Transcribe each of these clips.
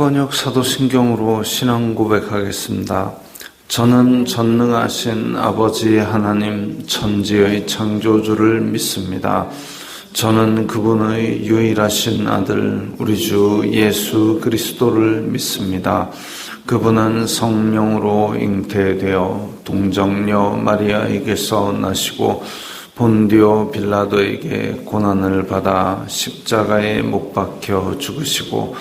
번역 사도신경으로 신앙 고백하겠습니다. 저는 전능하신 아버지 하나님 천지의 창조주를 믿습니다. 저는 그분의 유일하신 아들 우리 주 예수 그리스도를 믿습니다. 그분은 성령으로 잉태되어 동정녀 마리아에게서 나시고 본디오 빌라도에게 고난을 받아 십자가에 못 박혀 죽으시고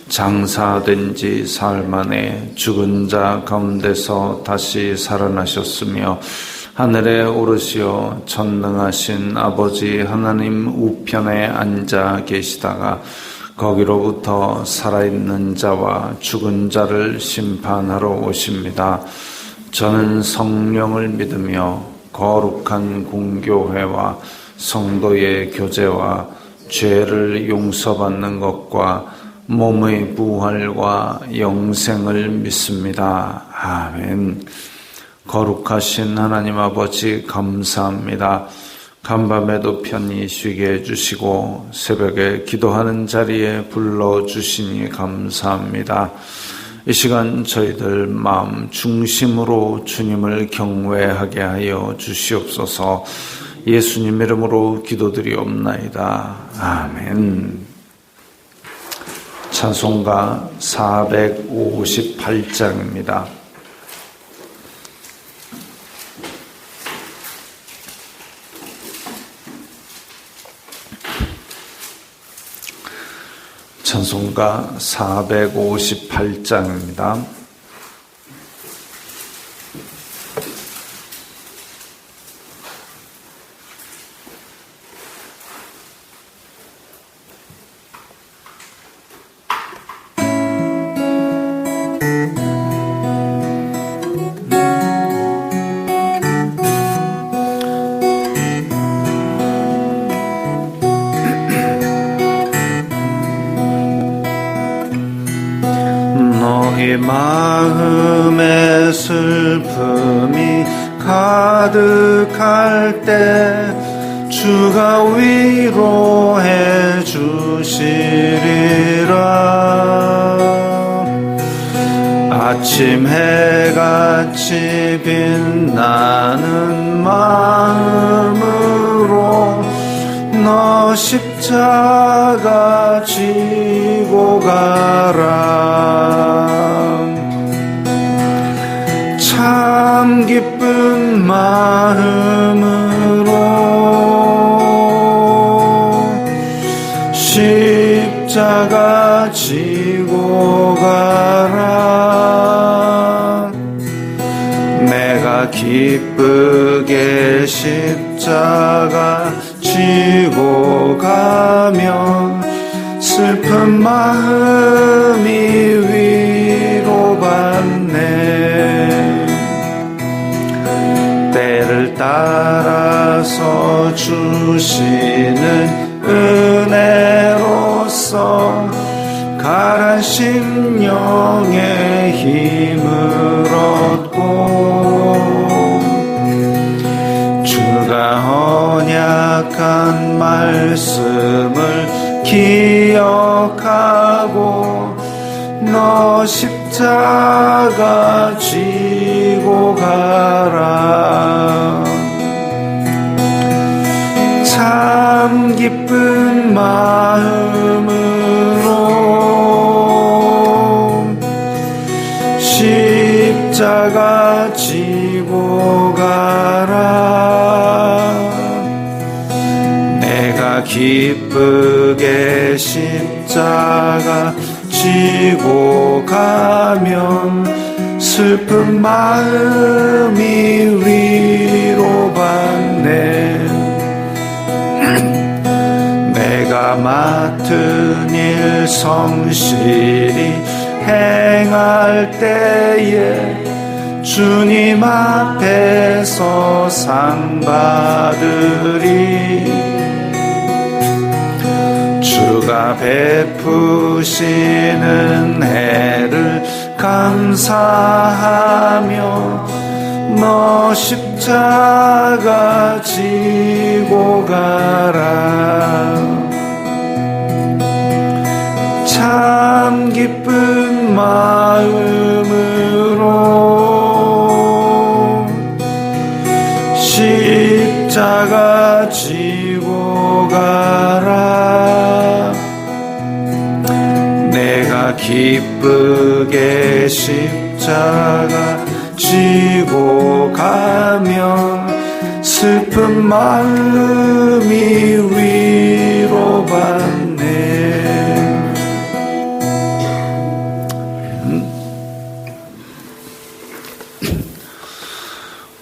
장사된 지 사흘 만에 죽은 자 가운데서 다시 살아나셨으며 하늘에 오르시어 전능하신 아버지 하나님 우편에 앉아 계시다가 거기로부터 살아있는 자와 죽은 자를 심판하러 오십니다. 저는 성령을 믿으며 거룩한 공교회와 성도의 교제와 죄를 용서받는 것과 몸의 부활과 영생을 믿습니다. 아멘. 거룩하신 하나님 아버지 감사합니다. 간밤에도 편히 쉬게 해주시고 새벽에 기도하는 자리에 불러주시니 감사합니다. 이 시간 저희들 마음 중심으로 주님을 경외하게 하여 주시옵소서. 예수님 이름으로 기도드리옵나이다. 아멘. 찬송가 458장입니다. 찬송가 458장입니다. 너희 마음에 슬픔이 가득할 때 주가 위로해 주시리라. 아침 해같이 빛나는 마음으로 너 십자가 지고 가라. 참 기쁜 마음으로 십자가 지고 가라. 내가 기쁘게 십자가 지고 가면 슬픈 마음이 위로받네. 때를 따라서 주시는 은혜로서 가란 심령의 힘을 얻고 주가 언약한 말씀을 기억하고 너 십자가 지고 가라. 참 기쁜 마음으로 십자가 지고 가라. 내가 기쁘게 십자가 지고 가면 슬픈 마음이 위로받네. 내가 맡은 일 성실히 행할 때에 주님 앞에서 상 받으리. 주가 베푸시는 해를 감사하며 너 십자가 지고 가라. 참 기쁜 십자가 지고 가라. 내가 기쁘게 십자가 지고 가면 슬픈 마음이 위로받네.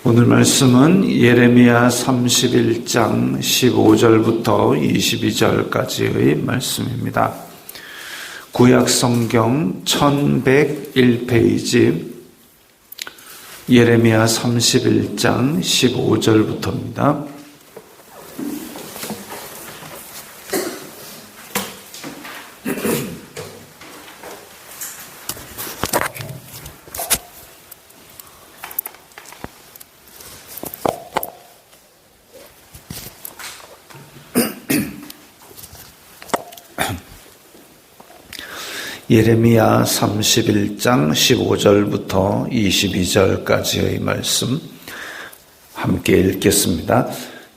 오늘 말씀은 예레미야 31장 15절부터 22절까지의 말씀입니다. 구약 성경 1101페이지 예레미야 31장 15절부터입니다. 예레미야 31장 15절부터 22절까지의 말씀 함께 읽겠습니다.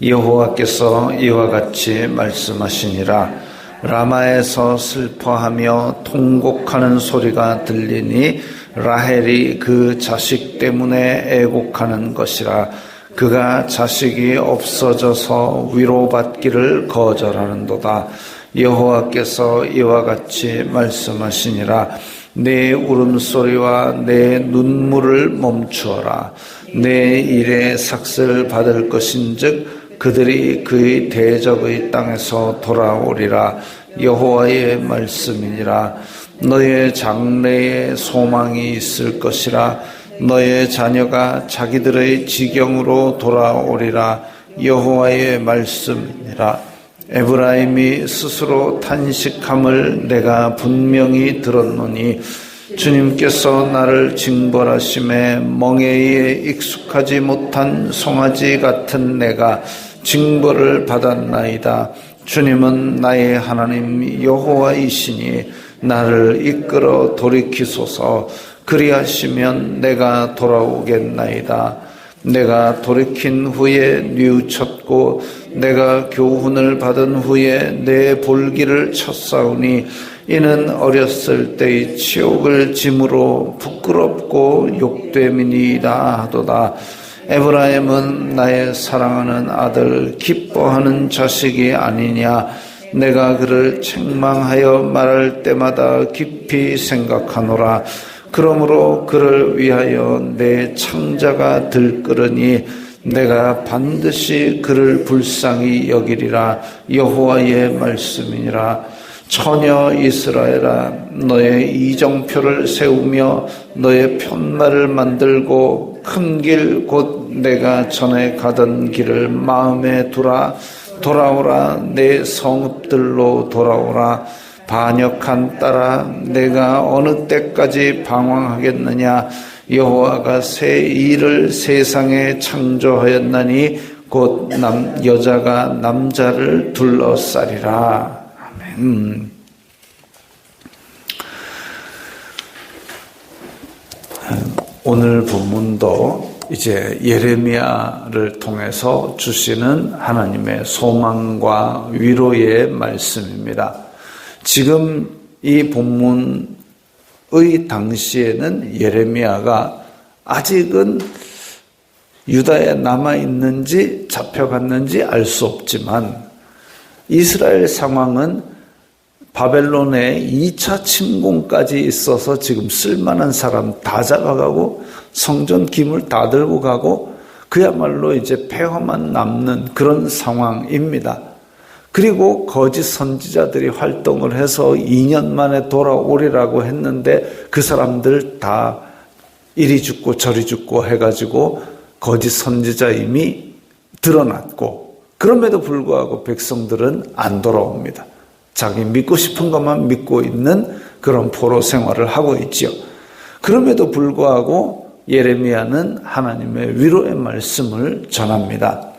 여호와께서 이와 같이 말씀하시니라. 라마에서 슬퍼하며 통곡하는 소리가 들리니 라헬이 그 자식 때문에 애곡하는 것이라. 그가 자식이 없어져서 위로받기를 거절하는도다. 여호와께서 이와 같이 말씀하시니라. 내 울음소리와 내 눈물을 멈추어라. 내 일에 삭슬 받을 것인즉 그들이 그의 대적의 땅에서 돌아오리라. 여호와의 말씀이니라. 너의 장래에 소망이 있을 것이라. 너의 자녀가 자기들의 지경으로 돌아오리라. 여호와의 말씀이니라. 에브라임이 스스로 탄식함을 내가 분명히 들었노니 주님께서 나를 징벌하심에 멍에에 익숙하지 못한 송아지 같은 내가 징벌을 받았나이다. 주님은 나의 하나님 여호와이시니 나를 이끌어 돌이키소서. 그리하시면 내가 돌아오겠나이다. 내가 돌이킨 후에 뉘우쳤고 내가 교훈을 받은 후에 내 볼기를 쳤사오니 이는 어렸을 때의 치욕을 짐으로 부끄럽고 욕됨이니이다 하도다. 에브라임은 나의 사랑하는 아들 기뻐하는 자식이 아니냐. 내가 그를 책망하여 말할 때마다 깊이 생각하노라. 그러므로 그를 위하여 내 창자가 들끓으니 내가 반드시 그를 불쌍히 여기리라. 여호와의 말씀이니라. 처녀 이스라엘아, 너의 이정표를 세우며 너의 편말을 만들고 큰 길 곧 내가 전에 가던 길을 마음에 두라. 돌아오라. 내 성읍들로 돌아오라. 반역한 딸아, 내가 어느 때까지 방황하겠느냐. 여호와가 새 일을 세상에 창조하였나니 곧 여자가 남자를 둘러싸리라. 아멘. 오늘 본문도 이제 예레미야를 통해서 주시는 하나님의 소망과 위로의 말씀입니다. 지금 이 본문의 당시에는 예레미야가 아직은 유다에 남아있는지 잡혀갔는지 알 수 없지만 이스라엘 상황은 바벨론의 2차 침공까지 있어서 지금 쓸만한 사람 다 잡아가고 성전 기물 다 들고 가고 그야말로 이제 폐허만 남는 그런 상황입니다. 그리고 거짓 선지자들이 활동을 해서 2년 만에 돌아오리라고 했는데 그 사람들 다 이리 죽고 저리 죽고 해가지고 거짓 선지자임이 드러났고 그럼에도 불구하고 백성들은 안 돌아옵니다. 자기 믿고 싶은 것만 믿고 있는 그런 포로 생활을 하고 있지요. 그럼에도 불구하고 예레미야는 하나님의 위로의 말씀을 전합니다.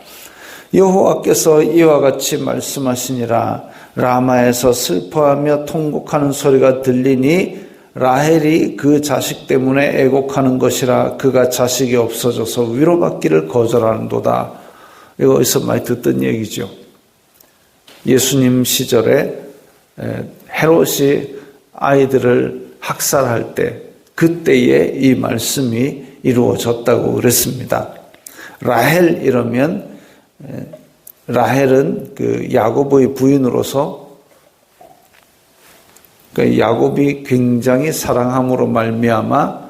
여호와께서 이와 같이 말씀하시니라. 라마에서 슬퍼하며 통곡하는 소리가 들리니 라헬이 그 자식 때문에 애곡하는 것이라. 그가 자식이 없어져서 위로받기를 거절하는도다. 이거 어디서 많이 듣던 얘기죠. 예수님 시절에 헤롯이 아이들을 학살할 때 그때에 이 말씀이 이루어졌다고 그랬습니다. 라헬 이러면 라헬은 그 야곱의 부인으로서 그 야곱이 굉장히 사랑함으로 말미암아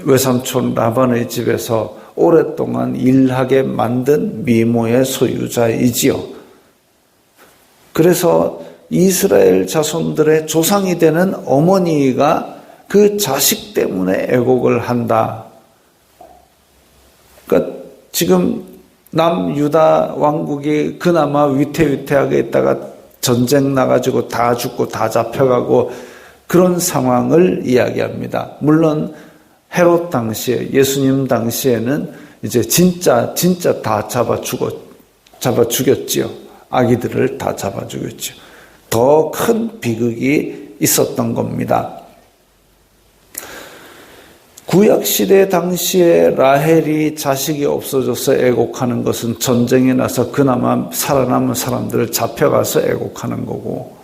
외삼촌 라반의 집에서 오랫동안 일하게 만든 미모의 소유자이지요. 그래서 이스라엘 자손들의 조상이 되는 어머니가 그 자식 때문에 애곡을 한다. 그러니까 지금 남유다 왕국이 그나마 위태위태하게 있다가 전쟁 나가지고 다 죽고 다 잡혀가고 그런 상황을 이야기합니다. 물론 헤롯 당시에, 예수님 당시에는 이제 진짜 다 잡아 죽였지요. 아기들을 다 잡아 죽였죠. 더 큰 비극이 있었던 겁니다. 구약시대 당시에 라헬이 자식이 없어져서 애곡하는 것은 전쟁에 나서 그나마 살아남은 사람들을 잡혀가서 애곡하는 거고,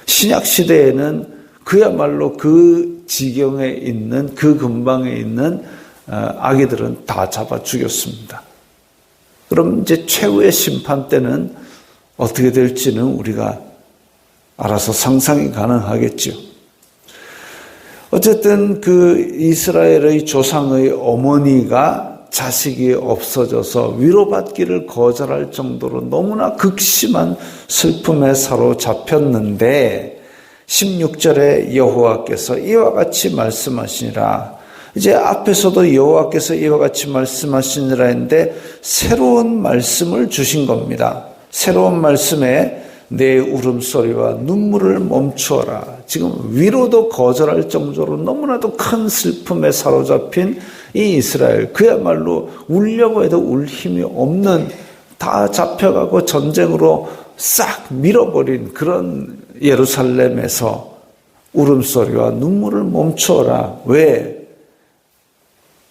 신약시대에는 그야말로 그 지경에 있는, 그 근방에 있는 아기들은 다 잡아 죽였습니다. 그럼 이제 최후의 심판 때는 어떻게 될지는 우리가 알아서 상상이 가능하겠죠. 어쨌든 그 이스라엘의 조상의 어머니가 자식이 없어져서 위로받기를 거절할 정도로 너무나 극심한 슬픔에 사로잡혔는데 16절에 여호와께서 이와 같이 말씀하시니라. 이제 앞에서도 여호와께서 이와 같이 말씀하시니라 했는데 새로운 말씀을 주신 겁니다. 새로운 말씀에 내 울음소리와 눈물을 멈추어라. 지금 위로도 거절할 정도로 너무나도 큰 슬픔에 사로잡힌 이 이스라엘, 그야말로 울려고 해도 울 힘이 없는, 다 잡혀가고 전쟁으로 싹 밀어버린 그런 예루살렘에서 울음소리와 눈물을 멈추어라. 왜?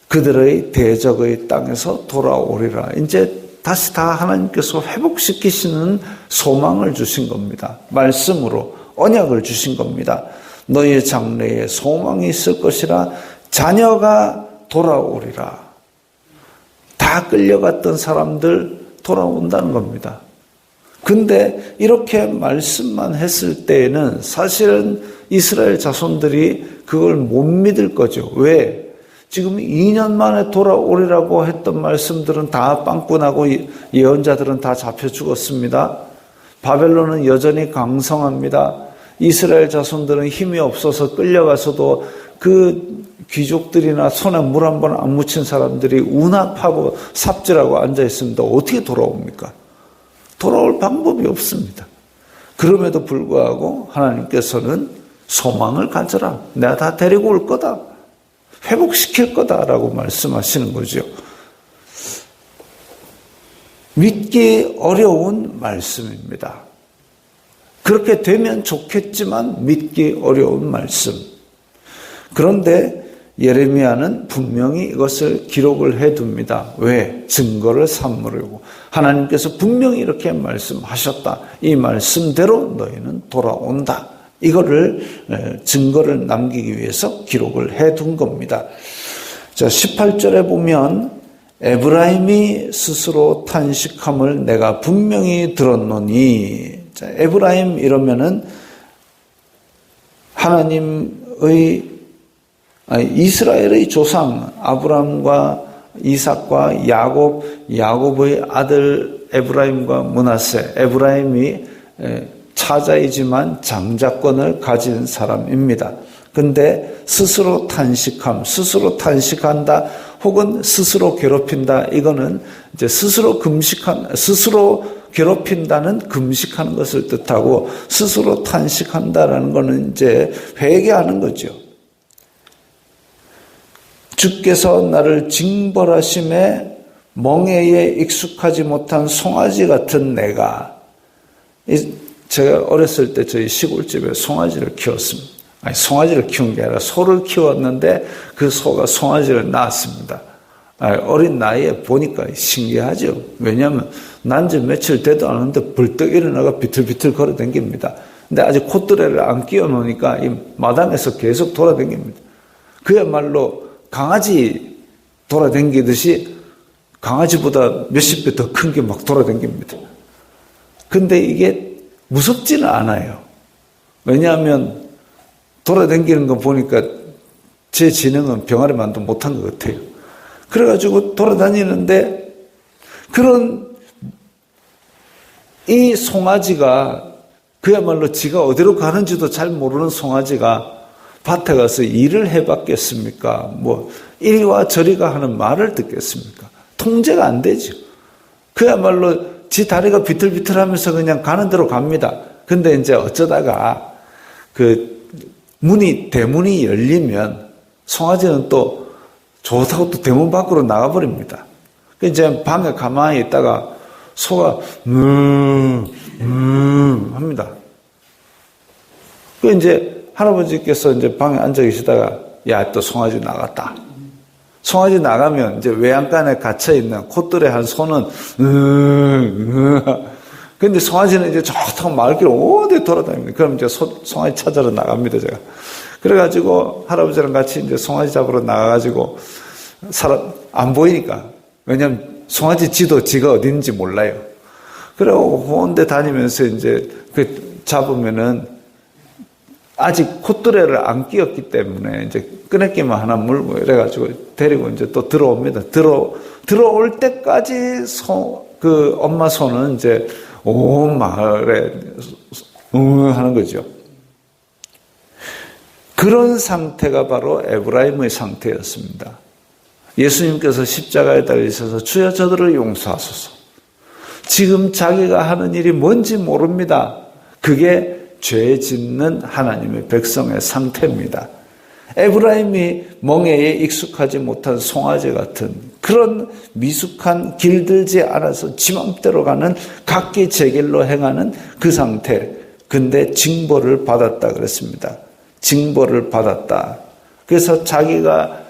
그들의 대적의 땅에서 돌아오리라. 이제 다시 다 하나님께서 회복시키시는 소망을 주신 겁니다. 말씀으로 언약을 주신 겁니다. 너희의 장래에 소망이 있을 것이라. 자녀가 돌아오리라. 다 끌려갔던 사람들 돌아온다는 겁니다. 근데 이렇게 말씀만 했을 때에는 사실은 이스라엘 자손들이 그걸 못 믿을 거죠. 왜? 지금 2년 만에 돌아오리라고 했던 말씀들은 다 빵꾸나고 예언자들은 다 잡혀 죽었습니다. 바벨론은 여전히 강성합니다. 이스라엘 자손들은 힘이 없어서 끌려가서도 그 귀족들이나 손에 물 한 번 안 묻힌 사람들이 운합하고 삽질하고 앉아 있습니다. 어떻게 돌아옵니까? 돌아올 방법이 없습니다. 그럼에도 불구하고 하나님께서는 소망을 가져라. 내가 다 데리고 올 거다. 회복시킬 거다라고 말씀하시는 거죠. 믿기 어려운 말씀입니다. 그렇게 되면 좋겠지만 믿기 어려운 말씀. 그런데 예레미야는 분명히 이것을 기록을 해둡니다. 왜? 증거를 삼으려고. 하나님께서 분명히 이렇게 말씀하셨다. 이 말씀대로 너희는 돌아온다. 이거를 증거를 남기기 위해서 기록을 해둔 겁니다. 자, 18절에 보면 에브라임이 스스로 탄식함을 내가 분명히 들었노니. 자, 에브라임 이러면은 이스라엘의 조상 아브람과 이삭과 야곱의 아들 에브라임과 므낫세. 에브라임이 차자이지만 장자권을 가진 사람입니다. 근데 스스로 탄식한다 혹은 스스로 괴롭힌다. 이거는 이제 스스로 괴롭힌다는 금식하는 것을 뜻하고 스스로 탄식한다라는 거는 이제 회개하는 거죠. 주께서 나를 징벌하심에 멍에에 익숙하지 못한 송아지 같은 내가. 제가 어렸을 때 저희 시골집에 송아지를 키웠습니다. 아니, 송아지를 키운 게 아니라 소를 키웠는데 그 소가 송아지를 낳았습니다. 어린 나이에 보니까 신기하죠. 왜냐하면 난지 며칠 되도 않았는데 벌떡 일어나가 비틀비틀 걸어다닙니다. 근데 아직 콧뚜레를 안 끼워 놓으니까 이 마당에서 계속 돌아다닙니다. 그야말로 강아지 돌아다니듯이 강아지보다 몇십 배 더 큰 게 막 돌아다닙니다. 근데 이게 무섭지는 않아요. 왜냐하면 돌아다니는 거 보니까 제 지능은 병아리만도 못한 것 같아요. 그래가지고 돌아다니는데 그런 이 송아지가 그야말로 지가 어디로 가는지도 잘 모르는 송아지가 밭에 가서 일을 해봤겠습니까? 뭐 이리와 저리가 하는 말을 듣겠습니까? 통제가 안 되죠. 그야말로 지 다리가 비틀비틀하면서 그냥 가는 대로 갑니다. 근데 이제 어쩌다가 그 대문이 열리면 송아지는 또 좋다고 또 대문 밖으로 나가버립니다. 이제 방에 가만히 있다가 소가 합니다. 그 이제 할아버지께서 이제 방에 앉아 계시다가 야, 또 송아지 나갔다. 송아지 나가면 이제 외양간에 갇혀 있는 콧들의 한 소는 근데 송아지는 이제 좋다고 마을길 어디 돌아다닙니다. 그럼 이제 송아지 찾으러 나갑니다, 제가. 그래가지고 할아버지랑 같이 이제 송아지 잡으러 나가가지고 사람 안 보이니까. 왜냐면 송아지 지도 지가 어디 있는지 몰라요. 그리고 혼데 다니면서 이제 그 잡으면은 아직 콧뚜레를 안 끼웠기 때문에 이제 끄내기만 하나 물고 이래가지고 데리고 이제 또 들어옵니다. 들어올 때까지 그 엄마 소는 이제 온 마을에 하는 거죠. 그런 상태가 바로 에브라임의 상태였습니다. 예수님께서 십자가에 달리셔서 주여 저들을 용서하소서. 지금 자기가 하는 일이 뭔지 모릅니다. 그게 죄 짓는 하나님의 백성의 상태입니다. 에브라임이 멍에에 익숙하지 못한 송아지 같은 그런 미숙한 길들지 않아서 지 맘대로 가는 각기 제 길로 행하는 그 상태. 근데 징벌을 받았다 그랬습니다. 징벌을 받았다. 그래서 자기가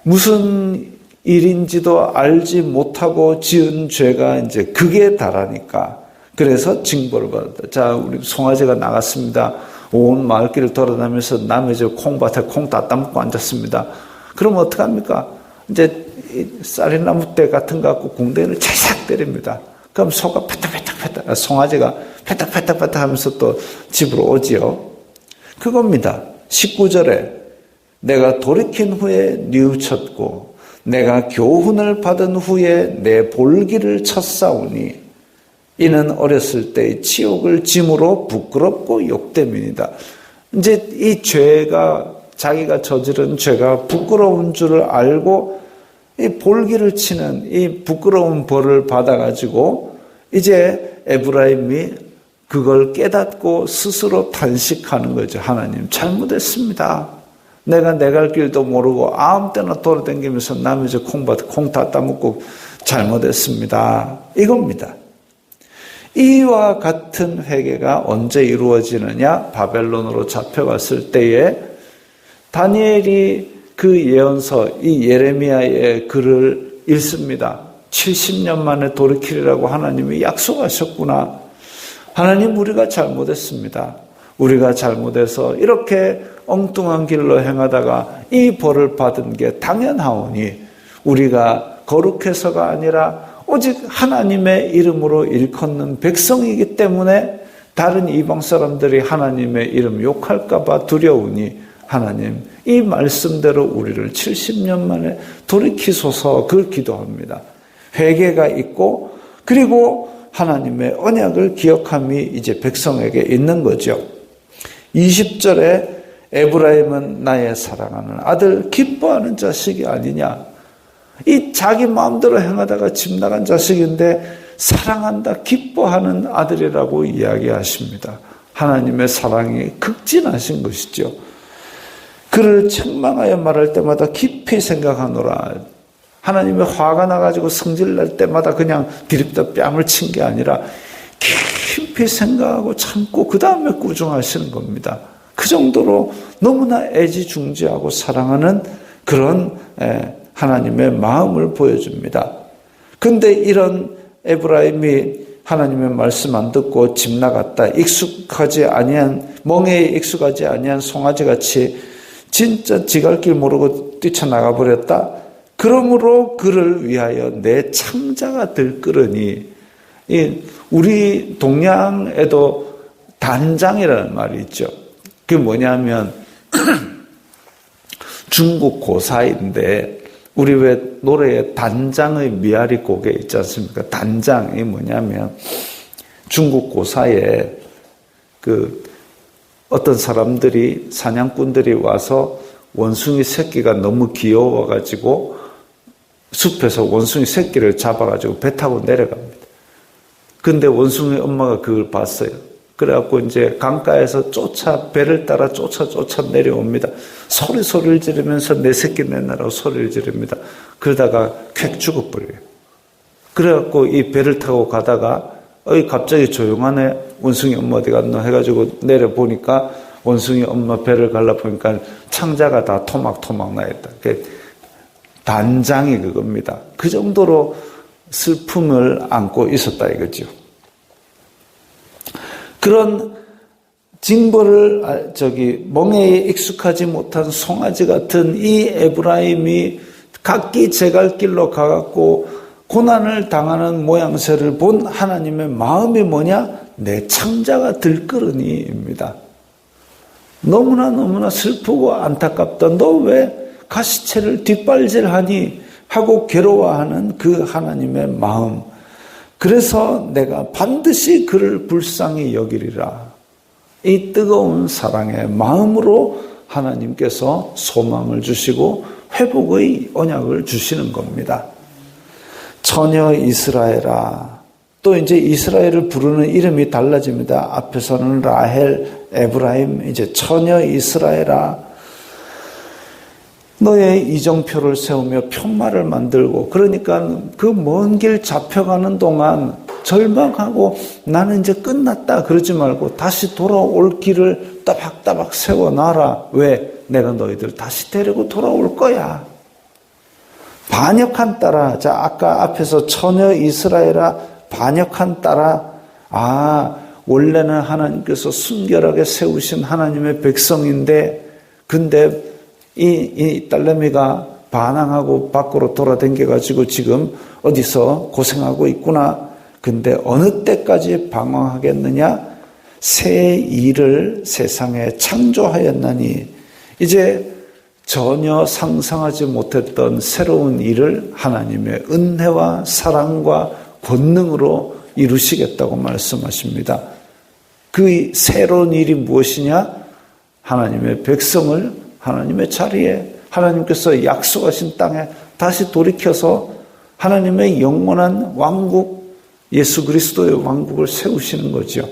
무슨 일인지도 알지 못하고 지은 죄가 이제 극에 달하니까 그래서 징벌을 받았다. 자, 우리 송아지가 나갔습니다. 온 마을길을 돌아다니면서 남의 집 콩밭에 콩 다 따먹고 앉았습니다. 그러면 어떡합니까? 이제 쌀이나무 대 같은 거 갖고 궁뎅이를 찰싹 때립니다. 그럼 소가 패딱패딱패딱, 송아지가 패딱패딱패딱 하면서 또 집으로 오지요. 그겁니다. 19절에 내가 돌이킨 후에 뉘우쳤고 내가 교훈을 받은 후에 내 볼기를 쳤사오니 이는 어렸을 때의 치욕을 짐으로 부끄럽고 욕됨이니이다. 이제 이 죄가 자기가 저지른 죄가 부끄러운 줄을 알고 이 볼기를 치는 이 부끄러운 벌을 받아가지고 이제 에브라임이 그걸 깨닫고 스스로 탄식하는 거죠. 하나님 잘못했습니다. 내가 내 갈 길도 모르고 아무 때나 돌아다니면서 남의 집 콩밭 콩 다 따먹고 잘못했습니다. 이겁니다. 이와 같은 회개가 언제 이루어지느냐? 바벨론으로 잡혀갔을 때에 다니엘이 그 예언서, 이 예레미야의 글을 읽습니다. 70년 만에 돌이키리라고 하나님이 약속하셨구나. 하나님, 우리가 잘못했습니다. 우리가 잘못해서 이렇게 엉뚱한 길로 행하다가 이 벌을 받은 게 당연하오니 우리가 거룩해서가 아니라 오직 하나님의 이름으로 일컫는 백성이기 때문에 다른 이방 사람들이 하나님의 이름 욕할까 봐 두려우니 하나님 이 말씀대로 우리를 70년 만에 돌이키소서 그걸 기도합니다. 회개가 있고 그리고 하나님의 언약을 기억함이 이제 백성에게 있는 거죠. 20절에 에브라임은 나의 사랑하는 아들 기뻐하는 자식이 아니냐. 이 자기 마음대로 행하다가 집 나간 자식인데 사랑한다, 기뻐하는 아들이라고 이야기하십니다. 하나님의 사랑이 극진하신 것이죠. 그를 책망하여 말할 때마다 깊이 생각하노라. 하나님의 화가 나가지고 성질날 때마다 그냥 디립다 뺨을 친 게 아니라 깊이 생각하고 참고 그 다음에 꾸중하시는 겁니다. 그 정도로 너무나 애지중지하고 사랑하는 그런 하나님의 마음을 보여줍니다. 근데 이런 에브라임이 하나님의 말씀 안 듣고 집 나갔다. 익숙하지 아니한, 멍에에 익숙하지 아니한 송아지같이 진짜 지갈 길 모르고 뛰쳐나가 버렸다. 그러므로 그를 위하여 내 창자가 들끓으니, 우리 동양에도 단장이라는 말이 있죠. 그게 뭐냐면 중국 고사인데, 우리 왜 노래에 단장의 미아리 곡에 있지 않습니까? 단장이 뭐냐면 중국 고사에 어떤 사람들이, 사냥꾼들이 와서 원숭이 새끼가 너무 귀여워가지고 숲에서 원숭이 새끼를 잡아가지고 배 타고 내려갑니다. 근데 원숭이 엄마가 그걸 봤어요. 그래갖고 이제 강가에서 배를 따라 쫓아 내려옵니다. 소리를 지르면서 내 새끼 내놔라고 소리를 지릅니다. 그러다가 쾌 죽어버려요. 그래갖고 이 배를 타고 가다가 갑자기 조용하네. 원숭이 엄마 어디 갔노? 해가지고 내려보니까 원숭이 엄마 배를 갈라보니까 창자가 다 토막토막 나있다. 단장이 그겁니다. 그 정도로 슬픔을 안고 있었다 이거죠. 그런 징벌을 멍에에 익숙하지 못한 송아지 같은 이 에브라임이 각기 제갈 길로 가갖고 고난을 당하는 모양새를 본 하나님의 마음이 뭐냐? 내 창자가 들끓으니입니다. 너무나 슬프고 안타깝다. 너 왜 가시채를 뒷발질하니? 하고 괴로워하는 그 하나님의 마음. 그래서 내가 반드시 그를 불쌍히 여기리라. 이 뜨거운 사랑의 마음으로 하나님께서 소망을 주시고 회복의 언약을 주시는 겁니다. 처녀 이스라엘아. 또 이제 이스라엘을 부르는 이름이 달라집니다. 앞에서는 라헬, 에브라임, 이제 처녀 이스라엘아. 너의 이정표를 세우며 편말을 만들고, 그러니까 그 먼 길 잡혀가는 동안 절망하고 나는 이제 끝났다 그러지 말고 다시 돌아올 길을 따박따박 세워놔라. 왜? 내가 너희들 다시 데리고 돌아올 거야. 반역한 딸아. 자, 아까 앞에서 처녀 이스라엘아, 반역한 딸아. 원래는 하나님께서 순결하게 세우신 하나님의 백성인데, 근데 이 딸내미가 반항하고 밖으로 돌아다녀가지고 지금 어디서 고생하고 있구나. 근데 어느 때까지 방황하겠느냐? 새 일을 세상에 창조하였나니, 이제 전혀 상상하지 못했던 새로운 일을 하나님의 은혜와 사랑과 권능으로 이루시겠다고 말씀하십니다. 그 새로운 일이 무엇이냐? 하나님의 백성을 하나님의 자리에, 하나님께서 약속하신 땅에 다시 돌이켜서 하나님의 영원한 왕국, 예수 그리스도의 왕국을 세우시는 거죠.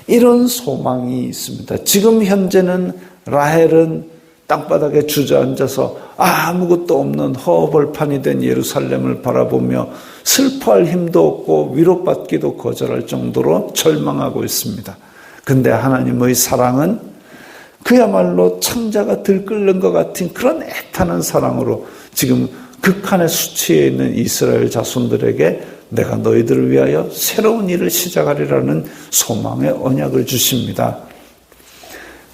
이런 소망이 있습니다. 지금 현재는 라헬은 땅바닥에 주저앉아서 아무것도 없는 허벌판이 된 예루살렘을 바라보며 슬퍼할 힘도 없고 위로받기도 거절할 정도로 절망하고 있습니다. 근데 하나님의 사랑은 그야말로 창자가 들끓는 것 같은 그런 애타는 사랑으로 지금 극한의 수치에 있는 이스라엘 자손들에게 내가 너희들을 위하여 새로운 일을 시작하리라는 소망의 언약을 주십니다.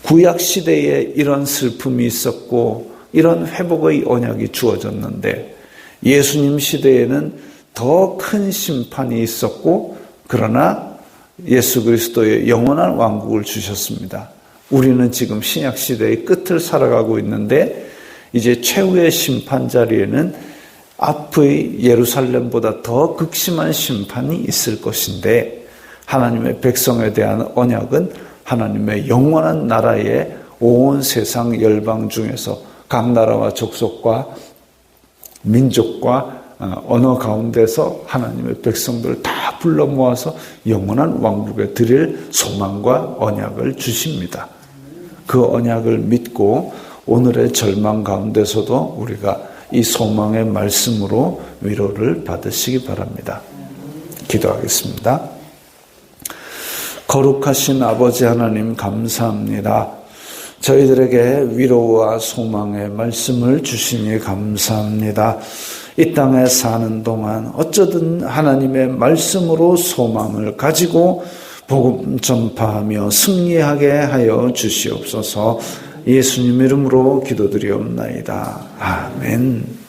구약시대에 이런 슬픔이 있었고 이런 회복의 언약이 주어졌는데, 예수님 시대에는 더 큰 심판이 있었고, 그러나 예수 그리스도의 영원한 왕국을 주셨습니다. 우리는 지금 신약시대의 끝을 살아가고 있는데, 이제 최후의 심판 자리에는 앞의 예루살렘보다 더 극심한 심판이 있을 것인데, 하나님의 백성에 대한 언약은 하나님의 영원한 나라의 온 세상 열방 중에서 각 나라와 족속과 민족과 언어 가운데서 하나님의 백성들을 다 불러 모아서 영원한 왕국에 드릴 소망과 언약을 주십니다. 그 언약을 믿고 오늘의 절망 가운데서도 우리가 이 소망의 말씀으로 위로를 받으시기 바랍니다. 기도하겠습니다. 거룩하신 아버지 하나님 감사합니다. 저희들에게 위로와 소망의 말씀을 주시니 감사합니다. 이 땅에 사는 동안 어쩌든 하나님의 말씀으로 소망을 가지고 복음 전파하며 승리하게 하여 주시옵소서. 예수님 이름으로 기도드리옵나이다. 아멘.